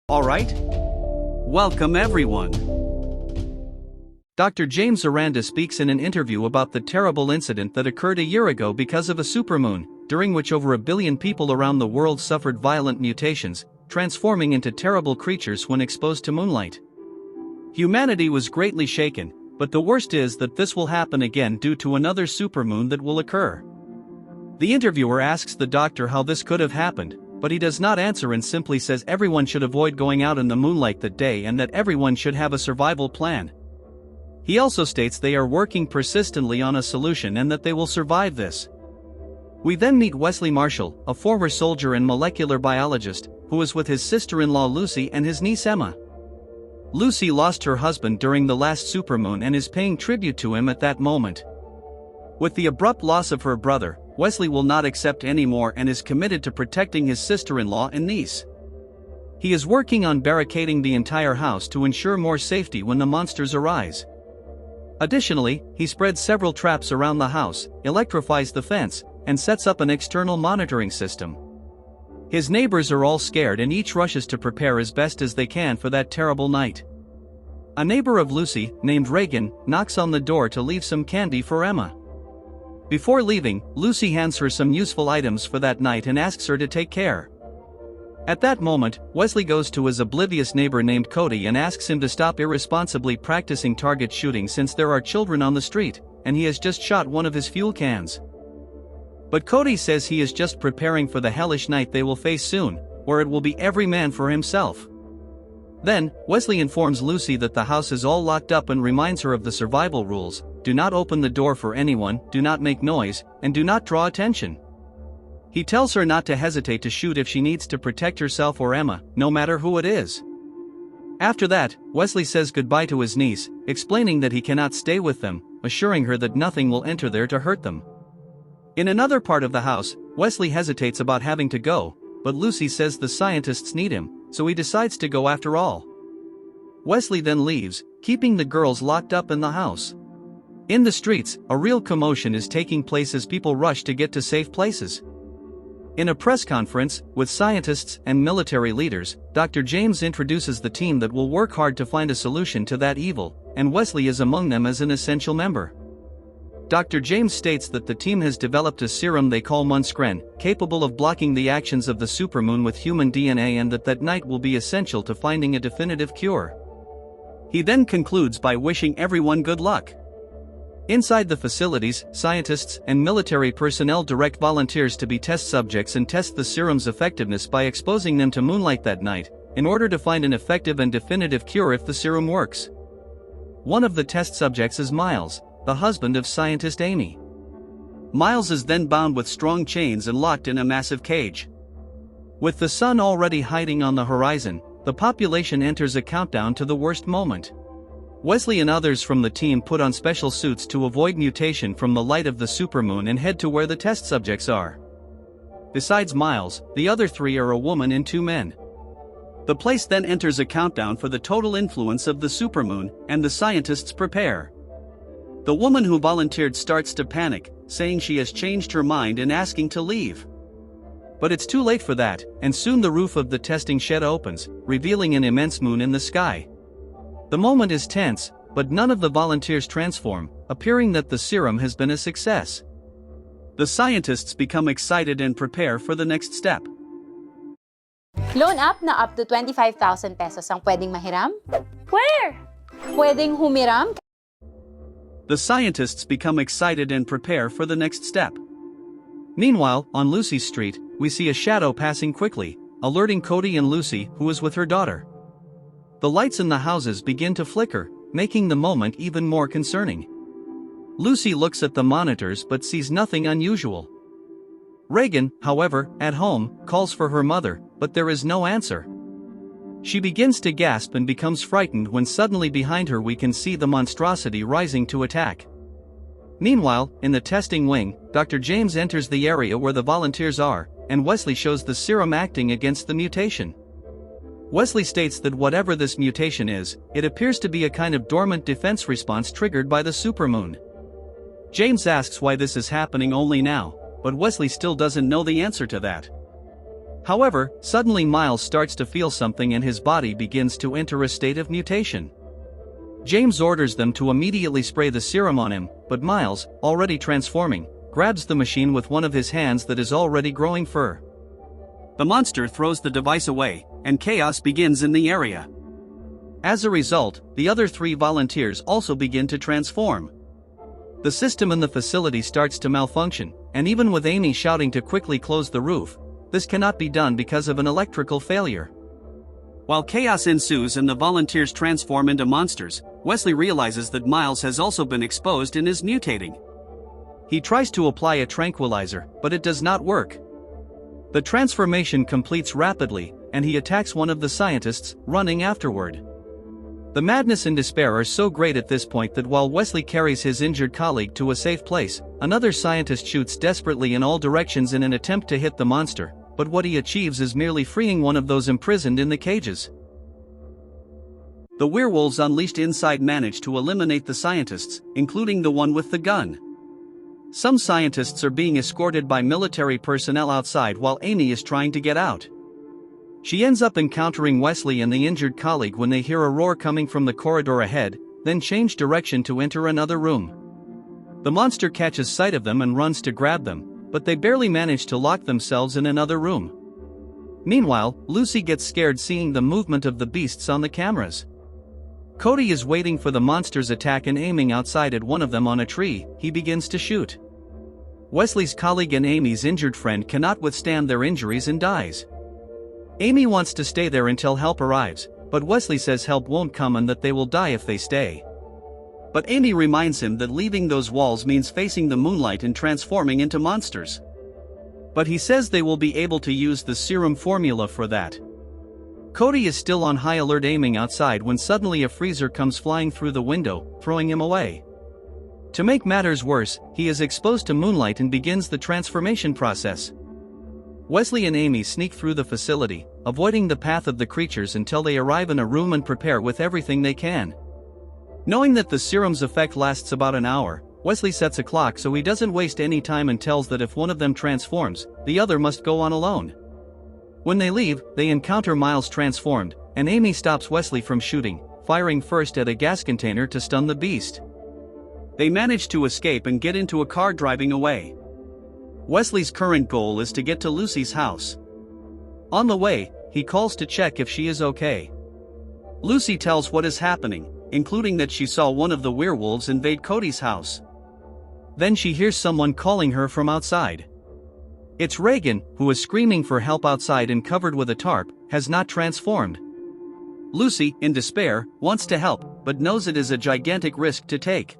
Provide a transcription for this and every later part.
Alright? Welcome everyone. Dr. James Aranda speaks in an interview about the terrible incident that occurred a year ago because of a supermoon, during which over 1 billion people around the world suffered violent mutations, transforming into terrible creatures when exposed to moonlight. Humanity was greatly shaken, but the worst is that this will happen again due to another supermoon that will occur. The interviewer asks the doctor how this could have happened, but he does not answer and simply says everyone should avoid going out in the moonlight that day and that everyone should have a survival plan. He also states they are working persistently on a solution and that they will survive this. We then meet Wesley Marshall, a former soldier and molecular biologist, who is with his sister-in-law Lucy and his niece Emma. Lucy lost her husband during the last supermoon and is paying tribute to him at that moment. With the abrupt loss of her brother, Wesley will not accept anymore and is committed to protecting his sister-in-law and niece. He is working on barricading the entire house to ensure more safety when the monsters arise. Additionally, he spreads several traps around the house, electrifies the fence, and sets up an external monitoring system. His neighbors are all scared and each rushes to prepare as best as they can for that terrible night. A neighbor of Lucy, named Reagan, knocks on the door to leave some candy for Emma. Before leaving, Lucy hands her some useful items for that night and asks her to take care. At that moment, Wesley goes to his oblivious neighbor named Cody and asks him to stop irresponsibly practicing target shooting since there are children on the street, and he has just shot one of his fuel cans. But Cody says he is just preparing for the hellish night they will face soon, where it will be every man for himself. Then, Wesley informs Lucy that the house is all locked up and reminds her of the survival rules: do not open the door for anyone, do not make noise, and do not draw attention. He tells her not to hesitate to shoot if she needs to protect herself or Emma, no matter who it is. After that, Wesley says goodbye to his niece, explaining that he cannot stay with them, assuring her that nothing will enter there to hurt them. In another part of the house, Wesley hesitates about having to go, but Lucy says the scientists need him, so he decides to go after all. Wesley then leaves, keeping the girls locked up in the house. In the streets, a real commotion is taking place as people rush to get to safe places. In a press conference, with scientists and military leaders, Dr. James introduces the team that will work hard to find a solution to that evil, and Wesley is among them as an essential member. Dr. James states that the team has developed a serum they call moonscreen, capable of blocking the actions of the supermoon with human DNA, and that night will be essential to finding a definitive cure. He then concludes by wishing everyone good luck. Inside the facilities, scientists and military personnel direct volunteers to be test subjects and test the serum's effectiveness by exposing them to moonlight that night, in order to find an effective and definitive cure if the serum works. One of the test subjects is Miles, the husband of scientist Amy. Miles is then bound with strong chains and locked in a massive cage. With the sun already hiding on the horizon, the population enters a countdown to the worst moment. Wesley and others from the team put on special suits to avoid mutation from the light of the supermoon and head to where the test subjects are. Besides Miles, the other 3 are a woman and 2 men. The place then enters a countdown for the total influence of the supermoon, and the scientists prepare. The woman who volunteered starts to panic, saying she has changed her mind and asking to leave. But it's too late for that, and soon the roof of the testing shed opens, revealing an immense moon in the sky. The moment is tense, but none of the volunteers transform, appearing that the serum has been a success. The scientists become excited and prepare for the next step. Loan up na up to 25,000 pesos ang pwedeng mahiram? Where? Pwedeng humiram? The scientists become excited and prepare for the next step. Meanwhile, on Lucy's street, we see a shadow passing quickly, alerting Cody and Lucy, who is with her daughter. The lights in the houses begin to flicker, making the moment even more concerning. Lucy looks at the monitors but sees nothing unusual. Reagan, however, at home, calls for her mother, but there is no answer. She begins to gasp and becomes frightened when suddenly behind her we can see the monstrosity rising to attack. Meanwhile, in the testing wing, Dr. James enters the area where the volunteers are, and Wesley shows the serum acting against the mutation. Wesley states that whatever this mutation is, it appears to be a kind of dormant defense response triggered by the supermoon. James asks why this is happening only now, but Wesley still doesn't know the answer to that. However, suddenly Miles starts to feel something and his body begins to enter a state of mutation. James orders them to immediately spray the serum on him, but Miles, already transforming, grabs the machine with one of his hands that is already growing fur. The monster throws the device away, and chaos begins in the area. As a result, the other 3 volunteers also begin to transform. The system in the facility starts to malfunction, and even with Amy shouting to quickly close the roof, this cannot be done because of an electrical failure. While chaos ensues and the volunteers transform into monsters, Wesley realizes that Miles has also been exposed and is mutating. He tries to apply a tranquilizer, but it does not work. The transformation completes rapidly, and he attacks one of the scientists, running afterward. The madness and despair are so great at this point that while Wesley carries his injured colleague to a safe place, another scientist shoots desperately in all directions in an attempt to hit the monster, but what he achieves is merely freeing one of those imprisoned in the cages. The werewolves unleashed inside manage to eliminate the scientists, including the one with the gun. Some scientists are being escorted by military personnel outside while Amy is trying to get out. She ends up encountering Wesley and the injured colleague when they hear a roar coming from the corridor ahead, then change direction to enter another room. The monster catches sight of them and runs to grab them, but they barely manage to lock themselves in another room. Meanwhile, Lucy gets scared seeing the movement of the beasts on the cameras. Cody is waiting for the monster's attack and aiming outside at one of them on a tree. He begins to shoot. Wesley's colleague and Amy's injured friend cannot withstand their injuries and dies. Amy wants to stay there until help arrives, but Wesley says help won't come and that they will die if they stay. But Amy reminds him that leaving those walls means facing the moonlight and transforming into monsters. But he says they will be able to use the serum formula for that. Cody is still on high alert aiming outside when suddenly a freezer comes flying through the window, throwing him away. To make matters worse, he is exposed to moonlight and begins the transformation process. Wesley and Amy sneak through the facility, avoiding the path of the creatures until they arrive in a room and prepare with everything they can. Knowing that the serum's effect lasts about an hour, Wesley sets a clock so he doesn't waste any time and tells that if one of them transforms, the other must go on alone. When they leave, they encounter Miles transformed, and Amy stops Wesley from shooting, firing first at a gas container to stun the beast. They manage to escape and get into a car driving away. Wesley's current goal is to get to Lucy's house. On the way, he calls to check if she is okay. Lucy tells what is happening, including that she saw one of the werewolves invade Cody's house. Then she hears someone calling her from outside. It's Reagan, who is screaming for help outside and covered with a tarp, has not transformed. Lucy, in despair, wants to help, but knows it is a gigantic risk to take.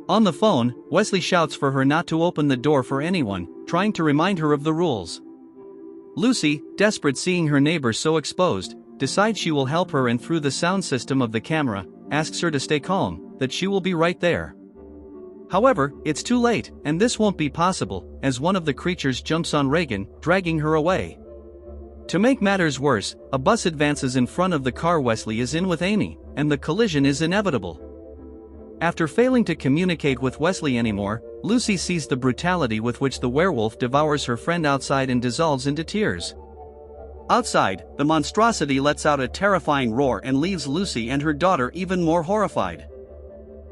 On the phone, Wesley shouts for her not to open the door for anyone, trying to remind her of the rules. Lucy, desperate seeing her neighbor so exposed, decides she will help her and through the sound system of the camera, asks her to stay calm, that she will be right there. However, it's too late, and this won't be possible, as one of the creatures jumps on Reagan, dragging her away. To make matters worse, a bus advances in front of the car Wesley is in with Amy, and the collision is inevitable. After failing to communicate with Wesley anymore, Lucy sees the brutality with which the werewolf devours her friend outside and dissolves into tears. Outside, the monstrosity lets out a terrifying roar and leaves Lucy and her daughter even more horrified.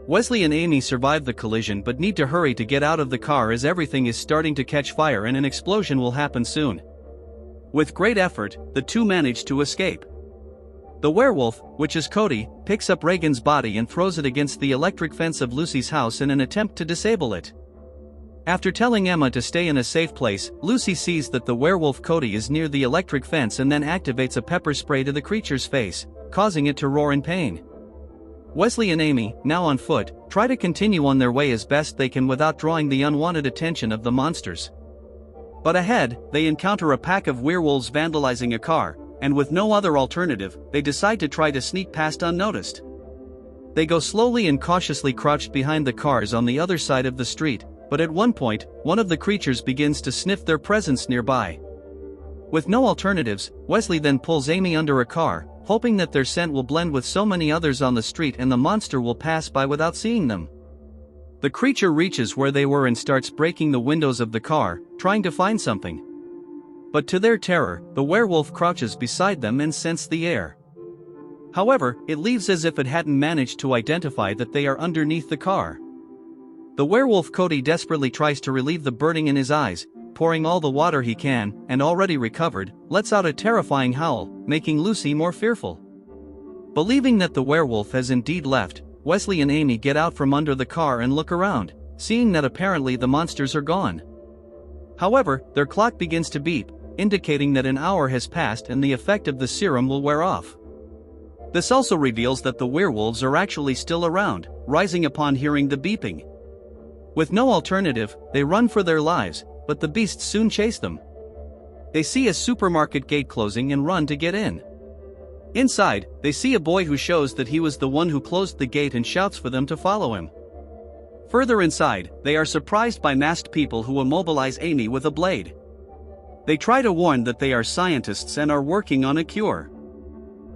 Wesley and Amy survive the collision but need to hurry to get out of the car as everything is starting to catch fire and an explosion will happen soon. With great effort, the two manage to escape. The werewolf, which is Cody, picks up Reagan's body and throws it against the electric fence of Lucy's house in an attempt to disable it. After telling Emma to stay in a safe place, Lucy sees that the werewolf Cody is near the electric fence and then activates a pepper spray to the creature's face, causing it to roar in pain. Wesley and Amy, now on foot, try to continue on their way as best they can without drawing the unwanted attention of the monsters. But ahead, they encounter a pack of werewolves vandalizing a car, and with no other alternative, they decide to try to sneak past unnoticed. They go slowly and cautiously crouched behind the cars on the other side of the street, but at one point, one of the creatures begins to sniff their presence nearby. With no alternatives, Wesley then pulls Amy under a car, hoping that their scent will blend with so many others on the street and the monster will pass by without seeing them. The creature reaches where they were and starts breaking the windows of the car, trying to find something. But to their terror, the werewolf crouches beside them and scents the air. However, it leaves as if it hadn't managed to identify that they are underneath the car. The werewolf Cody desperately tries to relieve the burning in his eyes, pouring all the water he can, and already recovered, lets out a terrifying howl, making Lucy more fearful. Believing that the werewolf has indeed left, Wesley and Amy get out from under the car and look around, seeing that apparently the monsters are gone. However, their clock begins to beep, indicating that an hour has passed and the effect of the serum will wear off. This also reveals that the werewolves are actually still around, rising upon hearing the beeping. With no alternative, they run for their lives, but the beasts soon chase them. They see a supermarket gate closing and run to get in. Inside, they see a boy who shows that he was the one who closed the gate and shouts for them to follow him. Further inside, they are surprised by masked people who immobilize Amy with a blade. They try to warn that they are scientists and are working on a cure.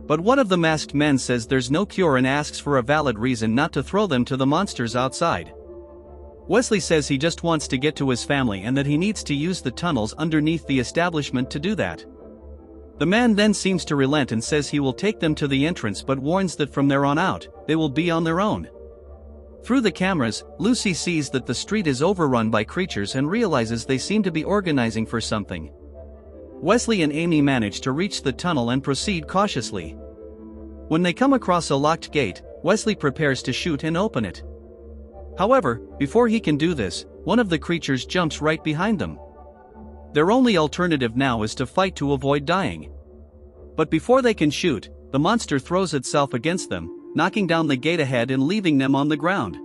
But one of the masked men says there's no cure and asks for a valid reason not to throw them to the monsters outside. Wesley says he just wants to get to his family and that he needs to use the tunnels underneath the establishment to do that. The man then seems to relent and says he will take them to the entrance but warns that from there on out, they will be on their own. Through the cameras, Lucy sees that the street is overrun by creatures and realizes they seem to be organizing for something. Wesley and Amy manage to reach the tunnel and proceed cautiously. When they come across a locked gate, Wesley prepares to shoot and open it. However, before he can do this, one of the creatures jumps right behind them. Their only alternative now is to fight to avoid dying. But before they can shoot, the monster throws itself against them, knocking down the gate ahead and leaving them on the ground.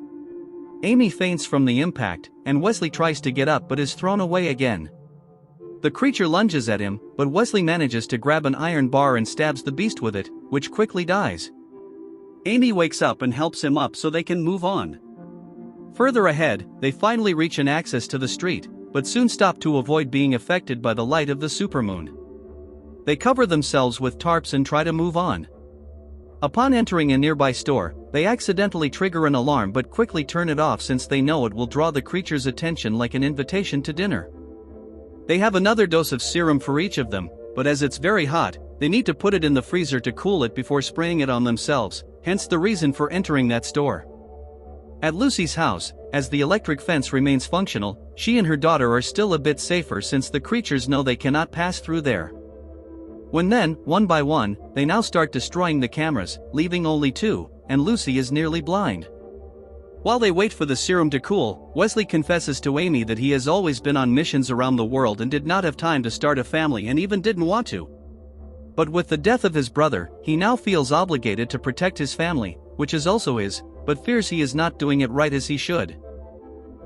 Amy faints from the impact, and Wesley tries to get up but is thrown away again. The creature lunges at him, but Wesley manages to grab an iron bar and stabs the beast with it, which quickly dies. Amy wakes up and helps him up so they can move on. Further ahead, they finally reach an access to the street, but soon stop to avoid being affected by the light of the supermoon. They cover themselves with tarps and try to move on. Upon entering a nearby store, they accidentally trigger an alarm but quickly turn it off since they know it will draw the creature's attention like an invitation to dinner. They have another dose of serum for each of them, but as it's very hot, they need to put it in the freezer to cool it before spraying it on themselves, hence the reason for entering that store. At Lucy's house, as the electric fence remains functional, she and her daughter are still a bit safer since the creatures know they cannot pass through there. When then, one by one, they now start destroying the cameras, leaving only two, and Lucy is nearly blind. While they wait for the serum to cool, Wesley confesses to Amy that he has always been on missions around the world and did not have time to start a family and even didn't want to. But with the death of his brother, he now feels obligated to protect his family, which is also his, but fears he is not doing it right as he should.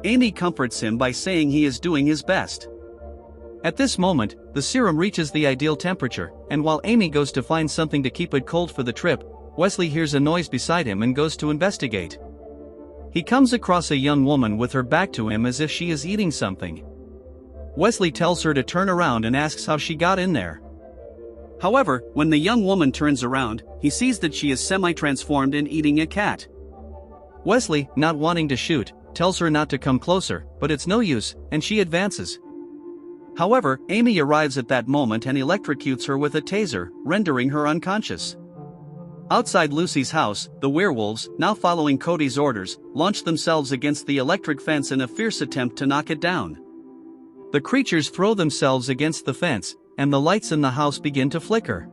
Amy comforts him by saying he is doing his best. At this moment, the serum reaches the ideal temperature, and while Amy goes to find something to keep it cold for the trip, Wesley hears a noise beside him and goes to investigate. He comes across a young woman with her back to him as if she is eating something. Wesley tells her to turn around and asks how she got in there. However, when the young woman turns around, he sees that she is semi-transformed and eating a cat. Wesley, not wanting to shoot, tells her not to come closer, but it's no use, and she advances. However, Amy arrives at that moment and electrocutes her with a taser, rendering her unconscious. Outside Lucy's house, the werewolves, now following Cody's orders, launch themselves against the electric fence in a fierce attempt to knock it down. The creatures throw themselves against the fence, and the lights in the house begin to flicker.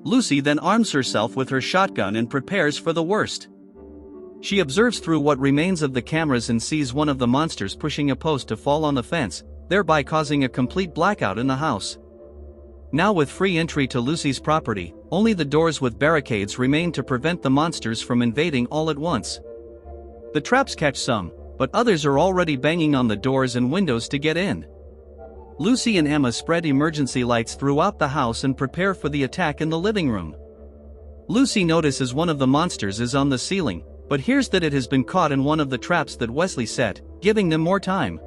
Lucy then arms herself with her shotgun and prepares for the worst. She observes through what remains of the cameras and sees one of the monsters pushing a post to fall on the fence, thereby causing a complete blackout in the house. Now with free entry to Lucy's property, only the doors with barricades remain to prevent the monsters from invading all at once. The traps catch some, but others are already banging on the doors and windows to get in. Lucy and Emma spread emergency lights throughout the house and prepare for the attack in the living room. Lucy notices one of the monsters is on the ceiling, but hears that it has been caught in one of the traps that Wesley set, giving them more time.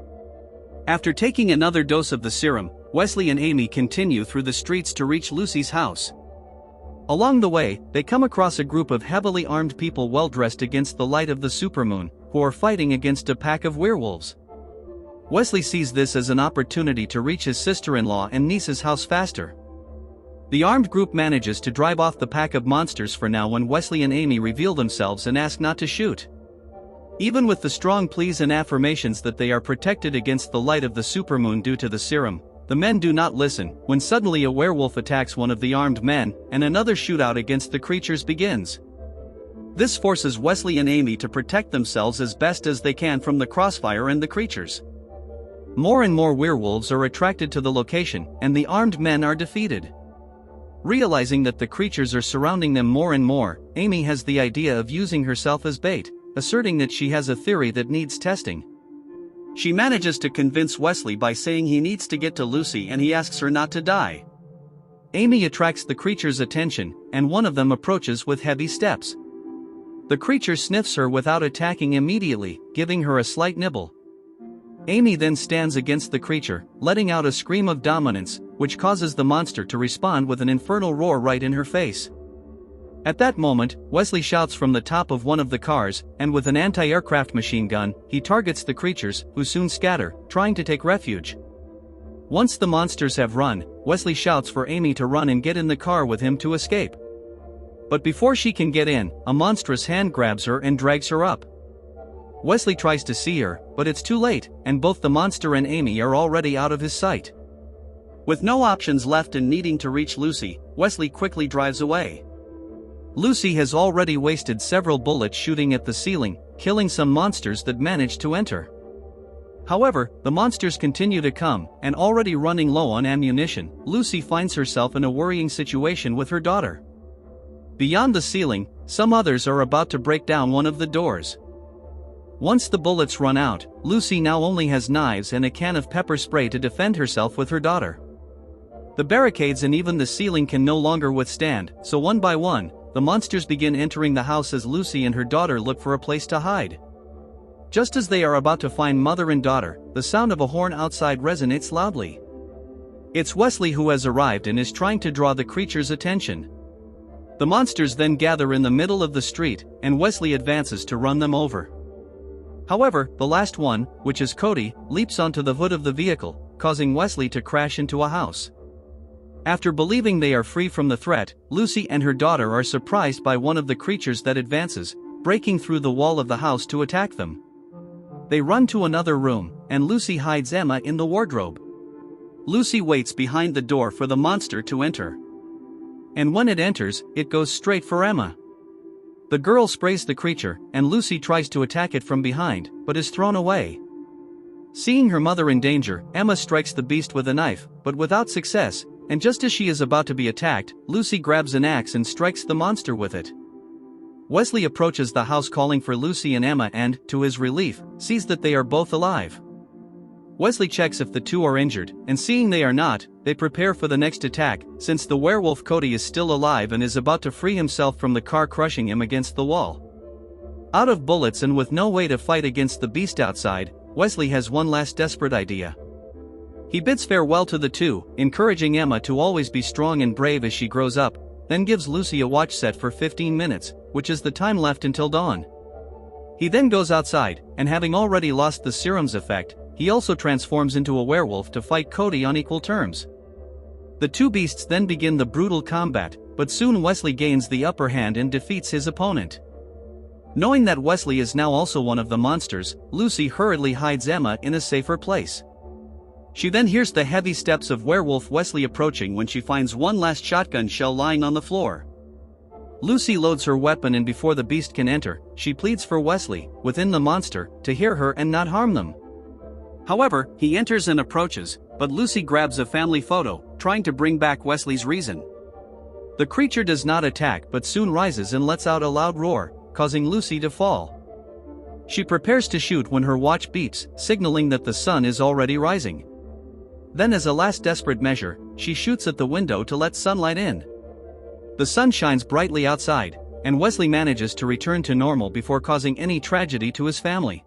After taking another dose of the serum, Wesley and Amy continue through the streets to reach Lucy's house. Along the way, they come across a group of heavily armed people well dressed against the light of the supermoon, who are fighting against a pack of werewolves. Wesley sees this as an opportunity to reach his sister-in-law and niece's house faster. The armed group manages to drive off the pack of monsters for now when Wesley and Amy reveal themselves and ask not to shoot. Even with the strong pleas and affirmations that they are protected against the light of the supermoon due to the serum, the men do not listen, when suddenly a werewolf attacks one of the armed men, and another shootout against the creatures begins. This forces Wesley and Amy to protect themselves as best as they can from the crossfire and the creatures. More and more werewolves are attracted to the location, and the armed men are defeated. Realizing that the creatures are surrounding them more and more, Amy has the idea of using herself as bait, asserting that she has a theory that needs testing. She manages to convince Wesley by saying he needs to get to Lucy and he asks her not to die. Amy attracts the creature's attention, and one of them approaches with heavy steps. The creature sniffs her without attacking immediately, giving her a slight nibble. Amy then stands against the creature, letting out a scream of dominance, which causes the monster to respond with an infernal roar right in her face. At that moment, Wesley shouts from the top of one of the cars, and with an anti-aircraft machine gun, he targets the creatures, who soon scatter, trying to take refuge. Once the monsters have run, Wesley shouts for Amy to run and get in the car with him to escape. But before she can get in, a monstrous hand grabs her and drags her up. Wesley tries to see her, but it's too late, and both the monster and Amy are already out of his sight. With no options left and needing to reach Lucy, Wesley quickly drives away. Lucy has already wasted several bullets shooting at the ceiling, killing some monsters that managed to enter. However, the monsters continue to come, and already running low on ammunition, Lucy finds herself in a worrying situation with her daughter. Beyond the ceiling, some others are about to break down one of the doors. Once the bullets run out, Lucy now only has knives and a can of pepper spray to defend herself with her daughter. The barricades and even the ceiling can no longer withstand, so one by one, the monsters begin entering the house as Lucy and her daughter look for a place to hide. Just as they are about to find mother and daughter, the sound of a horn outside resonates loudly. It's Wesley who has arrived and is trying to draw the creature's attention. The monsters then gather in the middle of the street, and Wesley advances to run them over. However, the last one, which is Cody, leaps onto the hood of the vehicle, causing Wesley to crash into a house. After believing they are free from the threat, Lucy and her daughter are surprised by one of the creatures that advances, breaking through the wall of the house to attack them. They run to another room, and Lucy hides Emma in the wardrobe. Lucy waits behind the door for the monster to enter. And when it enters, it goes straight for Emma. The girl sprays the creature, and Lucy tries to attack it from behind, but is thrown away. Seeing her mother in danger, Emma strikes the beast with a knife, but without success, and just as she is about to be attacked, Lucy grabs an axe and strikes the monster with it. Wesley approaches the house calling for Lucy and Emma and, to his relief, sees that they are both alive. Wesley checks if the two are injured, and seeing they are not, they prepare for the next attack, since the werewolf Cody is still alive and is about to free himself from the car crushing him against the wall. Out of bullets and with no way to fight against the beast outside, Wesley has one last desperate idea. He bids farewell to the two, encouraging Emma to always be strong and brave as she grows up, then gives Lucy a watch set for 15 minutes, which is the time left until dawn. He then goes outside, and having already lost the serum's effect, he also transforms into a werewolf to fight Cody on equal terms. The two beasts then begin the brutal combat, but soon Wesley gains the upper hand and defeats his opponent. Knowing that Wesley is now also one of the monsters, Lucy hurriedly hides Emma in a safer place. She then hears the heavy steps of werewolf Wesley approaching when she finds one last shotgun shell lying on the floor. Lucy loads her weapon, and before the beast can enter, she pleads for Wesley, within the monster, to hear her and not harm them. However, he enters and approaches, but Lucy grabs a family photo, trying to bring back Wesley's reason. The creature does not attack but soon rises and lets out a loud roar, causing Lucy to fall. She prepares to shoot when her watch beeps, signaling that the sun is already rising. Then, as a last desperate measure, she shoots at the window to let sunlight in. The sun shines brightly outside, and Wesley manages to return to normal before causing any tragedy to his family.